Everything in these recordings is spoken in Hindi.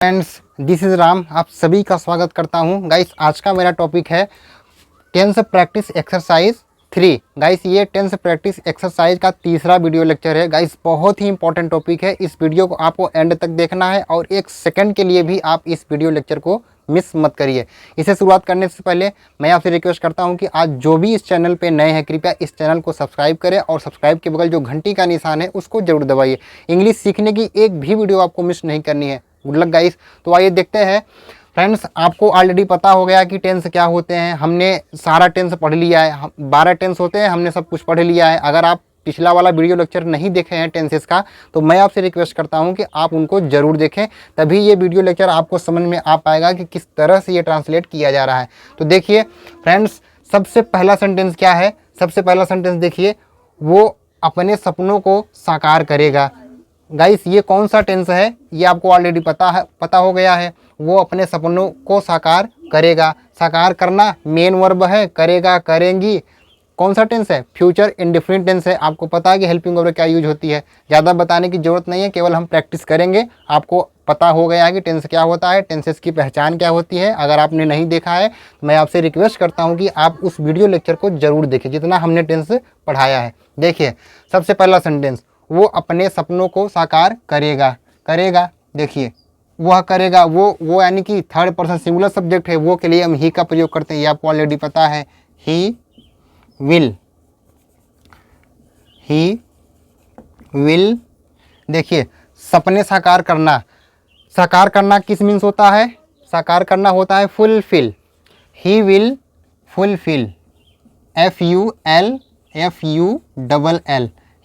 Friends, this is Ram. आप सभी का स्वागत करता हूं। गाइस, आज का मेरा टॉपिक है टेंस प्रैक्टिस एक्सरसाइज 3। गाइस, ये टेंस प्रैक्टिस एक्सरसाइज का तीसरा वीडियो लेक्चर है। गाइस, बहुत ही इंपॉर्टेंट टॉपिक है। इस वीडियो को आपको एंड तक देखना है और एक सेकंड के लिए भी आप इस वीडियो लेक्चर को मिस मत करिए। इसे शुरुआत करने से पहले मैं आपसे रिक्वेस्ट करता हूं कि आज जो भी इस चैनल पे नए हैं, कृपया इस चैनल को सब्सक्राइब करें और सब्सक्राइब के बगल जो घंटी का निशान है उसको जरूर दबाइए। इंग्लिश सीखने की एक भी वीडियो आपको मिस नहीं करनी है। Good luck guys. तो आइए देखते हैं। फ्रेंड्स, आपको ऑलरेडी पता हो गया कि टेंस क्या होते हैं। हमने सारा टेंस पढ़ लिया है। 12 टेंस होते हैं, हमने सब कुछ पढ़ लिया है। अगर आप पिछला वाला वीडियो लेक्चर नहीं देखे हैं टेंसेस का, तो मैं आपसे रिक्वेस्ट करता हूं कि आप उनको जरूर देखें, तभी ये वीडियो लेक्चर आपको समझ में आ पाएगा कि किस तरह से ये ट्रांसलेट किया जा रहा है। तो देखिए फ्रेंड्स, सबसे पहला सेंटेंस क्या है। सबसे पहला सेंटेंस देखिए, वो अपने सपनों को साकार करेगा। गाइस, ये कौन सा टेंस है, ये आपको ऑलरेडी पता हो गया है। वो अपने सपनों को साकार करेगा। साकार करना मेन वर्ब है, करेगा, करेंगी। कौन सा टेंस है? फ्यूचर इंडेफिनिट टेंस है। आपको पता है कि हेल्पिंग वर्ब क्या यूज होती है। ज़्यादा बताने की जरूरत नहीं है, केवल हम प्रैक्टिस करेंगे। आपको पता हो गया है कि टेंस क्या होता है, टेंसेस की पहचान क्या होती है। अगर आपने नहीं देखा है तो मैं आपसे रिक्वेस्ट करता हूँ कि आप उस वीडियो लेक्चर को जरूर देखें, जितना हमने टेंस पढ़ाया है। देखिए, सबसे पहला सेंटेंस, वो अपने सपनों को साकार करेगा। करेगा, देखिए वह करेगा। वो यानी कि थर्ड पर्सन सिंगुलर सब्जेक्ट है। वो के लिए हम ही का प्रयोग करते हैं, ये आपको ऑलरेडी पता है। He will, he will. देखिए, सपने साकार करना। साकार करना किस मीन्स होता है? साकार करना होता है fulfil. He will fulfil, FULFULL।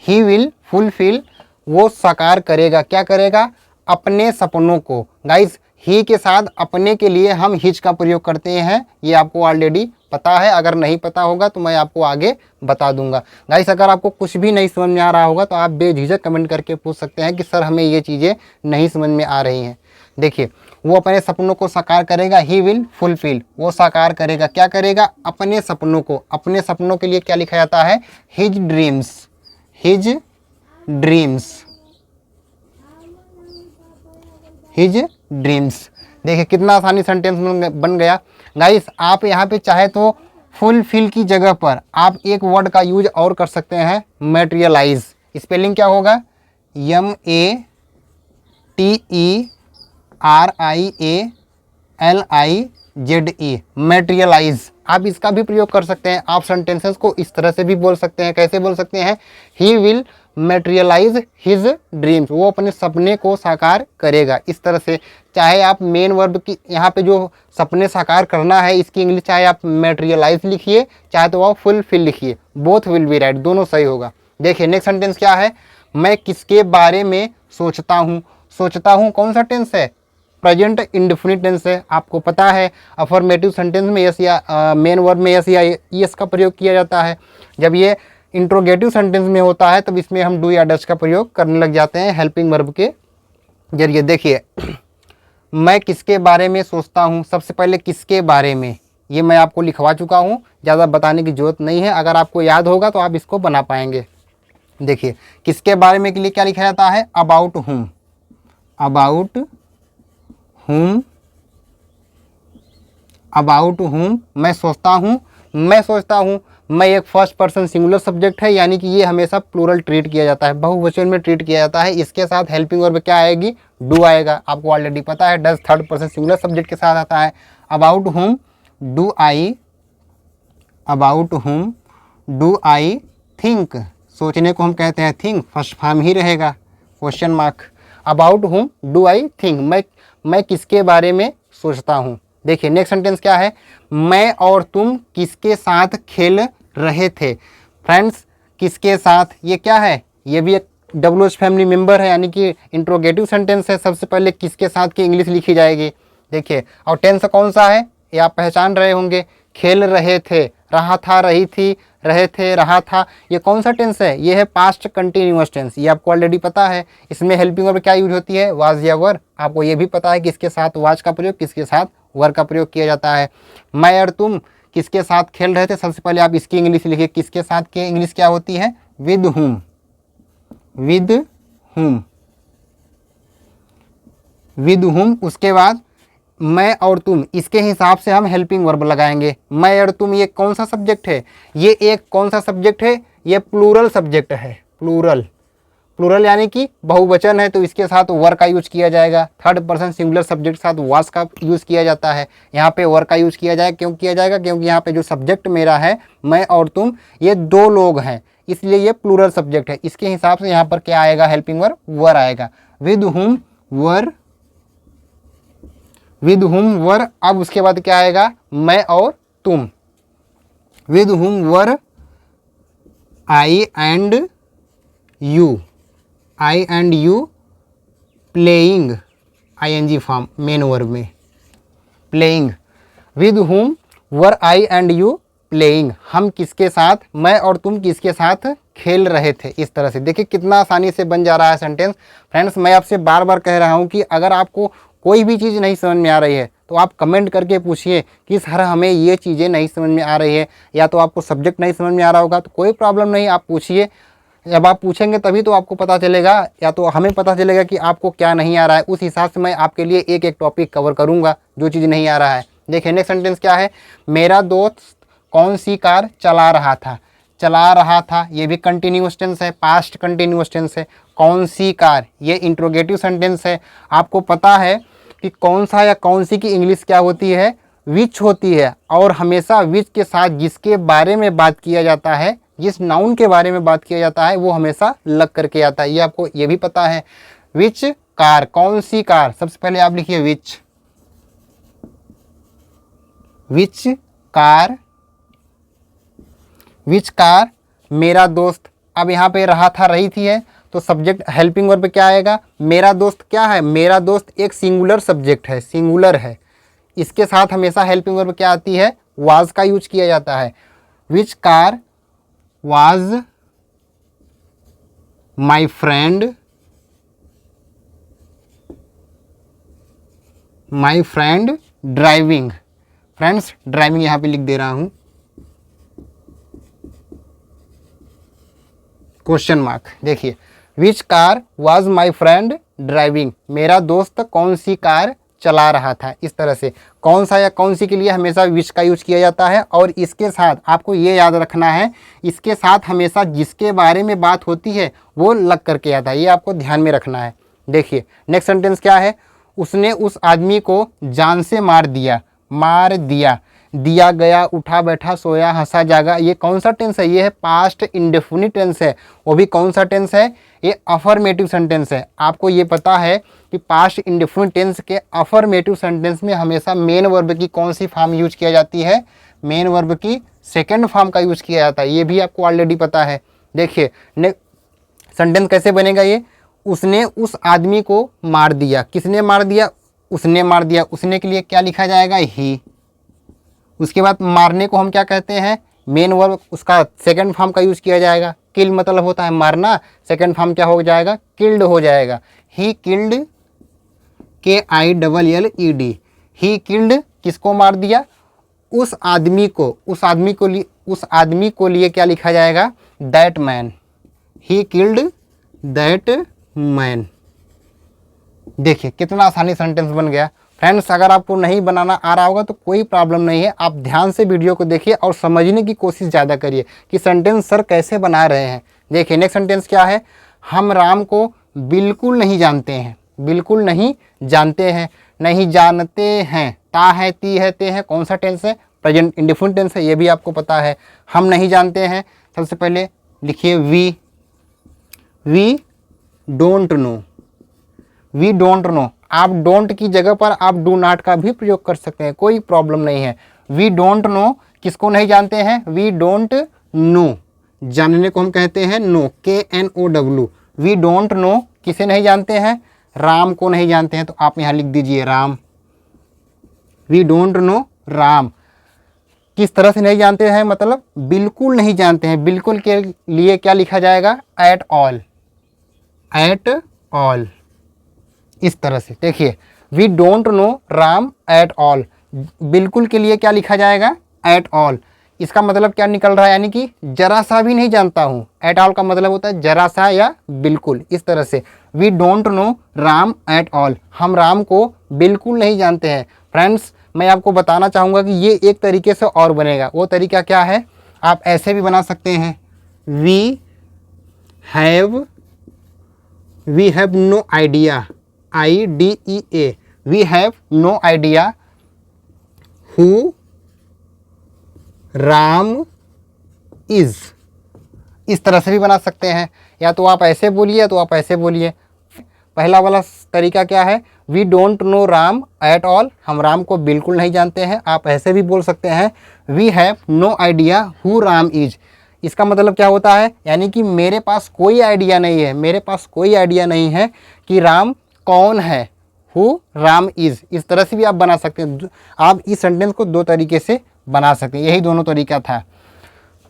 He will fulfil, वो साकार करेगा। क्या करेगा? अपने सपनों को। गाइस, ही के साथ अपने के लिए हम हिज का प्रयोग करते हैं, ये आपको ऑलरेडी पता है। अगर नहीं पता होगा तो मैं आपको आगे बता दूंगा। गाइस, अगर आपको कुछ भी नहीं समझ में आ रहा होगा तो आप बेझिझक कमेंट करके पूछ सकते हैं कि सर हमें ये चीज़ें नहीं समझ में आ रही हैं। देखिए, वो अपने सपनों को साकार करेगा। ही विल फुलफिल, वो साकार करेगा। क्या करेगा? अपने सपनों को। अपने सपनों के लिए क्या लिखा जाता है? His dreams. His dreams, his dreams. देखिए कितना आसानी सेंटेंस बन गया। गाइस, आप यहाँ पे चाहे तो फुलफिल की जगह पर आप एक वर्ड का यूज और कर सकते हैं, मैटेरियलाइज। स्पेलिंग क्या होगा? MATERIALIZE, मैटेरियलाइज। आप इसका भी प्रयोग कर सकते हैं। आप सेंटेंसेस को इस तरह से भी बोल सकते हैं। कैसे बोल सकते हैं? ही विल मैटेरियलाइज हिज ड्रीम्स, वो अपने सपने को साकार करेगा। इस तरह से चाहे आप मेन वर्ब की यहाँ पे जो सपने साकार करना है इसकी इंग्लिश चाहे आप मैटेरियलाइज लिखिए, चाहे तो आप फुलफिल लिखिए, बोथ विल बी राइट, दोनों सही होगा। देखिए नेक्स्ट सेंटेंस क्या है? मैं किसके बारे में सोचता हूँ। सोचता हूँ कौन सा टेंस है? प्रेजेंट इंडेफिनिट टेंस है। आपको पता है अफर्मेटिव सेंटेंस में यस या मेन वर्ब में यस या यस का प्रयोग किया जाता है। जब ये इंट्रोगेटिव सेंटेंस में होता है तब इसमें हम डू या डज का प्रयोग करने लग जाते हैं हेल्पिंग वर्ब के जरिए। देखिए, मैं किसके बारे में सोचता हूँ। सबसे पहले किसके बारे में, ये मैं आपको लिखवा चुका हूँ, ज़्यादा बताने की जरूरत नहीं है। अगर आपको याद होगा तो आप इसको बना पाएंगे। देखिए, किसके बारे में के लिए क्या लिखा जाता है? अबाउट हुम। अबाउट हुम, अबाउट हुम मैं सोचता हूँ। मैं सोचता हूँ, मैं एक फर्स्ट पर्सन सिंगुलर सब्जेक्ट है, यानी कि ये हमेशा प्लूरल ट्रीट किया जाता है, बहुवचन में ट्रीट किया जाता है। इसके साथ हेल्पिंग वर्ब क्या आएगी? डू आएगा। आपको ऑलरेडी पता है does third person singular subject के साथ आता है। अबाउट हुम डू आई, अबाउट हुम डू आई थिंक। सोचने को हम कहते हैं थिंक, फर्स्ट फॉर्म ही रहेगा, क्वेश्चन मार्क। अबाउट हुम डू आई थिंक, मैं किसके बारे में सोचता हूँ। देखिए नेक्स्ट सेंटेंस क्या है? मैं और तुम किसके साथ खेल रहे थे। फ्रेंड्स, किसके साथ, ये क्या है? ये भी एक WH फैमिली मेंबर है, यानी कि इंट्रोगेटिव सेंटेंस है। सबसे पहले किसके साथ की इंग्लिश लिखी जाएगी। देखिए, और टेंस कौन सा है ये आप पहचान रहे होंगे। खेल रहे थे, रहा था, रही थी, रहे थे, रहा था। ये कौन सा टेंस है? ये है पास्ट कंटिन्यूअस टेंस। ये आपको ऑलरेडी पता है। इसमें हेल्पिंग वर्ब क्या यूज होती है? वाज या वर। आपको ये भी पता है कि किसके साथ वाज का प्रयोग, किसके साथ वर का प्रयोग किया जाता है। मैं और तुम किसके साथ खेल रहे थे। सबसे पहले आप इसकी इंग्लिश लिखिए। किसके साथ की इंग्लिश क्या होती है? With whom. With whom, with whom, उसके बाद मैं और तुम, इसके हिसाब से हम हेल्पिंग वर्ब लगाएंगे। मैं और तुम ये कौन सा सब्जेक्ट है, ये एक कौन सा सब्जेक्ट है, ये प्लूरल सब्जेक्ट है। प्लूरल, प्लूरल यानी कि बहुवचन है, तो इसके साथ वर का यूज किया जाएगा। थर्ड पर्सन सिंगुलर सब्जेक्ट के साथ वास का यूज किया जाता है, यहाँ पे वर का यूज किया जाएगा। क्यों किया जाएगा, क्योंकि यहाँ पे जो सब्जेक्ट मेरा है मैं और तुम, ये दो लोग हैं, इसलिए ये प्लूरल सब्जेक्ट है। इसके हिसाब से यहाँ पर क्या आएगा, हेल्पिंग वर्ब वर आएगा। With whom were, with whom वर, अब उसके बाद क्या आएगा, मैं और तुम। With whom were I and you, I and you playing, ING form main verb में playing. With whom were I and you playing, हम किसके साथ, मैं और तुम किसके साथ खेल रहे थे। इस तरह से देखिए कितना आसानी से बन जा रहा है सेंटेंस। फ्रेंड्स मैं आपसे बार बार कह रहा हूँ कि अगर आपको कोई भी चीज़ नहीं समझ में आ रही है तो आप कमेंट करके पूछिए कि सर हमें ये चीज़ें नहीं समझ में आ रही है, या तो आपको सब्जेक्ट नहीं समझ में आ रहा होगा तो कोई प्रॉब्लम नहीं, आप पूछिए। जब आप पूछेंगे तभी तो आपको पता चलेगा, या तो हमें पता चलेगा कि आपको क्या नहीं आ रहा है। उस हिसाब से मैं आपके लिए एक एक टॉपिक कवर करूंगा जो चीज़ नहीं आ रहा है। देखिए नेक्स्ट सेंटेंस क्या है, मेरा दोस्त कौन सी कार चला रहा था। चला रहा था, ये भी कंटिन्यूअस टेंस है, पास्ट कंटिन्यूअस टेंस है। कौन सी कार, ये इंट्रोगेटिव सेंटेंस है। आपको पता है कि कौन सा या कौन सी की इंग्लिश क्या होती है, विच होती है। और हमेशा विच के साथ जिसके बारे में बात किया जाता है, जिस नाउन के बारे में बात किया जाता है, वो हमेशा लग करके आता है। ये आपको ये भी पता है। विच कार, कौन सी कार, सबसे पहले आप लिखिए विच, विच कार, विच कार मेरा दोस्त। अब यहाँ पे रहा था रही थी है, तो सब्जेक्ट हेल्पिंग वर्ब पे क्या आएगा, मेरा दोस्त क्या है, मेरा दोस्त एक सिंगुलर सब्जेक्ट है, सिंगुलर है। इसके साथ हमेशा हेल्पिंग वर्ब क्या आती है, वाज का यूज किया जाता है। Which car was my friend, my friend driving. Friends driving यहाँ पे लिख दे रहा हूँ, क्वेश्चन मार्क। देखिए which car was my friend driving, मेरा दोस्त कौन सी कार चला रहा था। इस तरह से कौन सा या कौन सी के लिए हमेशा विच का यूज किया जाता है। और इसके साथ आपको ये याद रखना है, इसके साथ हमेशा जिसके बारे में बात होती है वो लग करके आता है, ये आपको ध्यान में रखना है। देखिए नेक्स्ट सेंटेंस क्या है, उसने उस आदमी को जान से मार दिया। मार दिया, दिया गया, उठा बैठा, सोया, हंसा, जागा, ये कौन सा टेंस है, ये है पास्ट इंडेफिनिट टेंस है। वो भी कौन सा टेंस है, ये अफर्मेटिव सेंटेंस है। आपको ये पता है कि पास्ट इंडेफिनिट टेंस के अफर्मेटिव सेंटेंस में हमेशा मेन वर्ब की कौन सी फॉर्म यूज किया जाती है, मेन वर्ब की सेकेंड फॉर्म का यूज किया जाता है। ये भी आपको ऑलरेडी पता है। देखिए सेंटेंस कैसे बनेगा, ये उसने उस आदमी को मार दिया। किसने मार दिया, उसने मार दिया। उसने के लिए क्या लिखा जाएगा, ही। उसके बाद मारने को हम क्या कहते हैं, मेन वर्ब उसका सेकंड फॉर्म का यूज किया जाएगा। किल मतलब होता है मारना, सेकंड फॉर्म क्या हो जाएगा, किल्ड हो जाएगा। He killed, KILLED, he killed, किसको मार दिया, उस आदमी को। उस आदमी को लिए क्या लिखा जाएगा, that man. He killed that man. देखिए कितना आसानी सेंटेंस बन गया। फ्रेंड्स अगर आपको नहीं बनाना आ रहा होगा तो कोई प्रॉब्लम नहीं है, आप ध्यान से वीडियो को देखिए और समझने की कोशिश ज़्यादा करिए कि सेंटेंस सर कैसे बना रहे हैं। देखिए नेक्स्ट सेंटेंस क्या है, हम राम को बिल्कुल नहीं जानते हैं। बिल्कुल नहीं जानते हैं, नहीं जानते हैं, ता है, ती है, ते है, कौन सा टेंस है, प्रेजेंट इंडेफिनिट टेंस है, ये भी आपको पता है। हम नहीं जानते हैं, सबसे पहले लिखिए we don't know. We don't know, आप डोंट की जगह पर आप डू नॉट का भी प्रयोग कर सकते हैं, कोई प्रॉब्लम नहीं है। वी डोंट नो, किसको नहीं जानते हैं, वी डोंट नो, जानने को हम कहते हैं know, KNOW। We don't know, किसे नहीं जानते हैं, राम को नहीं जानते हैं, तो आप यहाँ लिख दीजिए Ram. We don't know Ram, किस तरह से नहीं जानते हैं, मतलब बिल्कुल नहीं जानते हैं। बिल्कुल के लिए क्या लिखा जाएगा, एट ऑल। एट ऑल, इस तरह से। देखिए we don't know Ram at all, बिल्कुल के लिए क्या लिखा जाएगा, एट ऑल। इसका मतलब क्या निकल रहा है, यानी कि जरा सा भी नहीं जानता हूँ। एट ऑल का मतलब होता है जरा सा या बिल्कुल, इस तरह से। We don't know Ram at all, हम राम को बिल्कुल नहीं जानते हैं। फ्रेंड्स, मैं आपको बताना चाहूँगा कि ये एक तरीके से और बनेगा। वो तरीका क्या है, आप ऐसे भी बना सकते हैं, we have no idea, IDEA, we have no idea who Ram is, इस तरह से भी बना सकते हैं। या तो आप ऐसे बोलिए, तो आप ऐसे बोलिए। पहला वाला तरीका क्या है, we don't know Ram at all, हम राम को बिल्कुल नहीं जानते हैं। आप ऐसे भी बोल सकते हैं, we have no idea who Ram is. इसका मतलब क्या होता है, यानी कि मेरे पास कोई आइडिया नहीं है, मेरे पास कोई आइडिया नहीं है कि राम कौन है, हु राम इज। इस तरह से भी आप बना सकते हैं। आप इस सेंटेंस को दो तरीके से बना सकते हैं, यही दोनों तरीका था।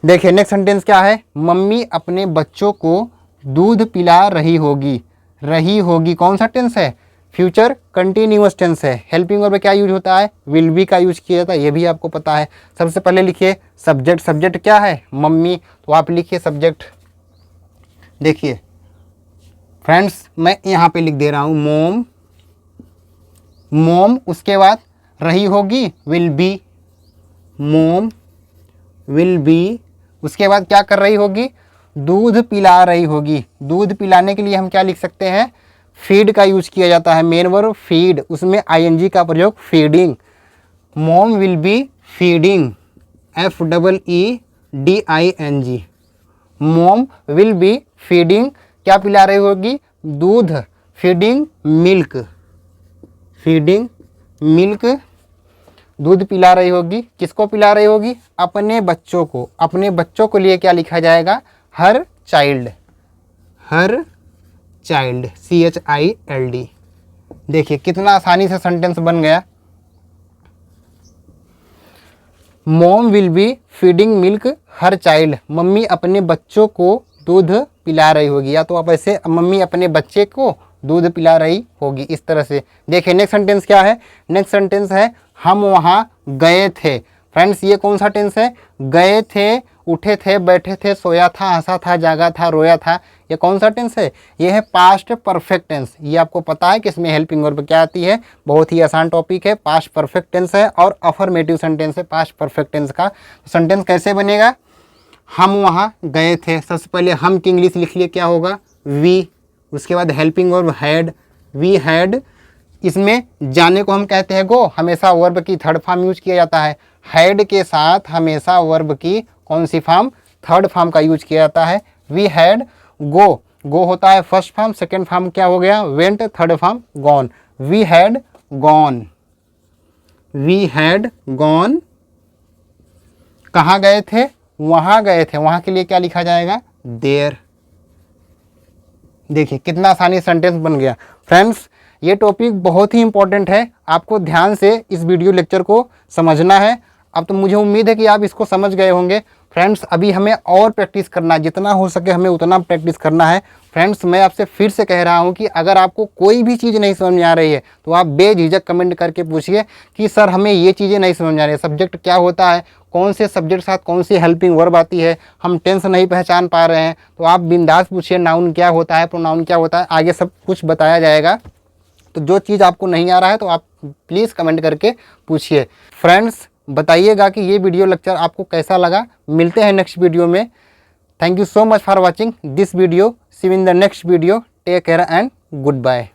देखिए नेक्स्ट सेंटेंस क्या है, मम्मी अपने बच्चों को दूध पिला रही होगी। रही होगी कौन सा टेंस है, फ्यूचर कंटिन्यूअस टेंस है। हेल्पिंग वर्ब में क्या यूज होता है, विल बी का यूज किया जाता है, ये भी आपको पता है। सबसे पहले लिखिए सब्जेक्ट, सब्जेक्ट क्या है, मम्मी, तो आप लिखिए सब्जेक्ट। देखिए फ्रेंड्स, मैं यहाँ पे लिख दे रहा हूँ मोम, मोम, उसके बाद रही होगी विल बी, मोम विल बी, उसके बाद क्या कर रही होगी, दूध पिला रही होगी। दूध पिलाने के लिए हम क्या लिख सकते हैं, फीड का यूज किया जाता है, मेन वर्ब फीड, उसमें ING का प्रयोग, feeding. Mom will be feeding, FEEDING, mom will be feeding, क्या पिला रही होगी, दूध, फीडिंग मिल्क, फीडिंग मिल्क, दूध पिला रही होगी। किसको पिला रही होगी, अपने बच्चों को। अपने बच्चों को लिए क्या लिखा जाएगा, her child, her child, CHILD। देखिए कितना आसानी से सेंटेंस बन गया। Mom will be feeding milk her child, mummy अपने बच्चों को दूध पिला रही होगी। या तो आप ऐसे, मम्मी अपने बच्चे को दूध पिला रही होगी, इस तरह से। देखिए नेक्स्ट सेंटेंस क्या है, नेक्स्ट सेंटेंस है हम वहाँ गए थे। फ्रेंड्स, ये कौन सा टेंस है, गए थे, उठे थे, बैठे थे, सोया था, हंसा था, जागा था, रोया था, ये कौन सा टेंस है, ये है पास्ट परफेक्ट टेंस। ये आपको पता है कि इसमें हेल्पिंग वर्ब क्या आती है, बहुत ही आसान टॉपिक है। पास्ट परफेक्ट टेंस है और अफर्मेटिव सेंटेंस है पास्ट परफेक्ट टेंस का। सेंटेंस कैसे बनेगा, हम वहाँ गए थे, सबसे पहले हम की इंग्लिश लिख लिए, क्या होगा, वी, उसके बाद helping verb had, we had. इसमें जाने को हम कहते हैं गो, हमेशा वर्ब की थर्ड फॉर्म यूज किया जाता है। हैड के साथ हमेशा वर्ब की कौन सी फॉर्म, थर्ड फॉर्म का यूज किया जाता है। वी हैड गो, गो होता है फर्स्ट फॉर्म, सेकेंड फॉर्म क्या हो गया, went, third form gone. We had gone, we had gone, कहाँ गए थे, वहाँ गए थे, वहाँ के लिए क्या लिखा जाएगा, देयर। देखिए कितना आसानी सेंटेंस बन गया। फ्रेंड्स, ये टॉपिक बहुत ही इंपॉर्टेंट है, आपको ध्यान से इस वीडियो लेक्चर को समझना है। अब तो मुझे उम्मीद है कि आप इसको समझ गए होंगे। फ्रेंड्स, अभी हमें और प्रैक्टिस करना है, जितना हो सके हमें उतना प्रैक्टिस करना है। फ्रेंड्स, मैं आपसे फिर से कह रहा हूँ कि अगर आपको कोई भी चीज़ नहीं समझ में आ रही है तो आप बेझिझक कमेंट करके पूछिए कि सर हमें ये चीज़ें नहीं समझ में आ रही है, सब्जेक्ट क्या होता है, कौन से सब्जेक्ट के साथ कौन सी हेल्पिंग वर्ब आती है, हम टेंस नहीं पहचान पा रहे हैं, तो आप बिंदास पूछिए, नाउन क्या होता है, प्रोनाउन क्या होता है, आगे सब कुछ बताया जाएगा। तो जो चीज़ आपको नहीं आ रहा है तो आप प्लीज़ कमेंट करके पूछिए। फ्रेंड्स, बताइएगा कि ये वीडियो लेक्चर आपको कैसा लगा। मिलते हैं नेक्स्ट वीडियो में। Thank you so much for watching this video. See you in the next video. Take care and good bye.